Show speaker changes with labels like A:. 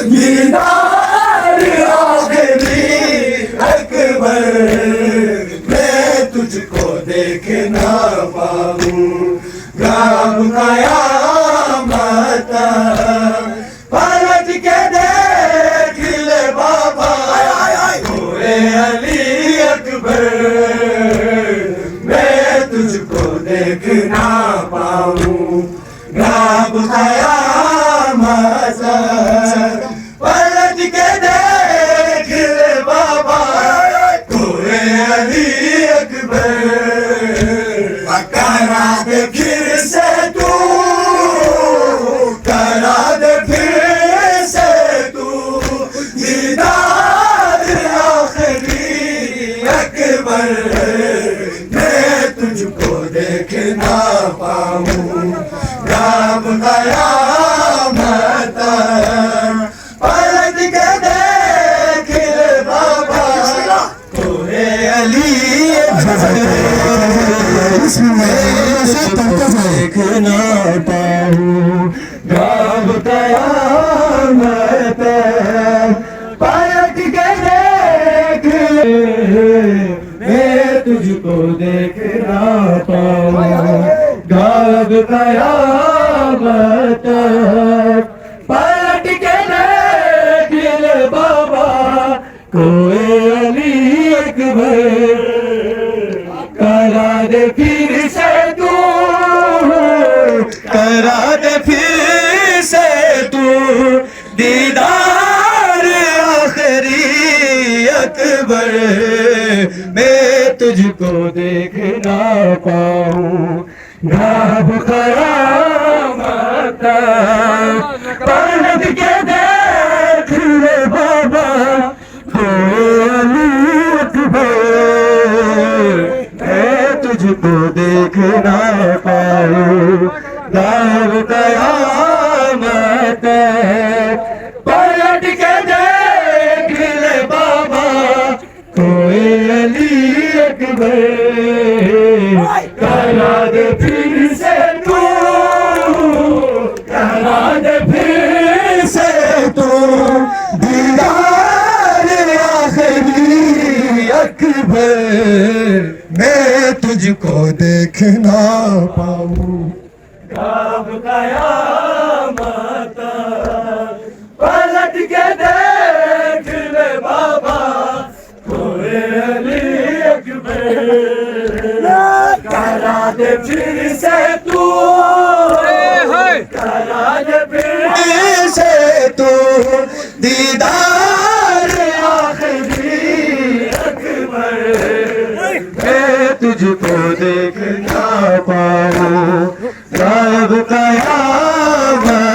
A: دیدار آخری اکبر میں تجھ کو دیکھ نہ پاؤں گام قیامت پلٹ کے دیکھ لے بابا ہوئے علی اکبر میں تجھ کو دیکھ نہ پاؤں گام قیامت پلٹ کے دیکھ لے بابا ہوئے علی اکبر کرا دے پھر سے تو کرا دے پھر سے تو دیدار آخری اکبر میں تجھ کو دیکھ نہ پاؤں گام قیامت پلٹ کے دیکھ لے بابا ہوئے علی دیکھ نہ پاؤں گام قیامت پلٹ کے دیکھ لے میں تجھ کو دیکھ نہ پاؤں گام قیامت پلٹ کے دیکھ لے بابا کوئی علی اکبر کرا دے پھر سے تو کرا دے پھر سے تو دیدار آخری اکبر میں تجھ کو دیکھ نہ پاؤں گام قیامت پلٹ کے دیکھ لے بابا ہوئے علی اکبر میں تجھ کو دیکھ نہ پاؤں گام قیامت پلٹ کے دیکھ لے بابا کوئی علی اکبر کرا دے پھر سے تو کرا دے پھر سے تو دیدار آخری اکبر میں تجھ کو دیکھ نہ پاؤں گام قیامت پلٹ کے دیکھ لے بابا ہوئے علی اکبر کرا دے پھر سے تو کرا دے پھر سے تو دیدار آخری اکبر میں تجھ کو دیکھ نہ پاؤں گام قیامت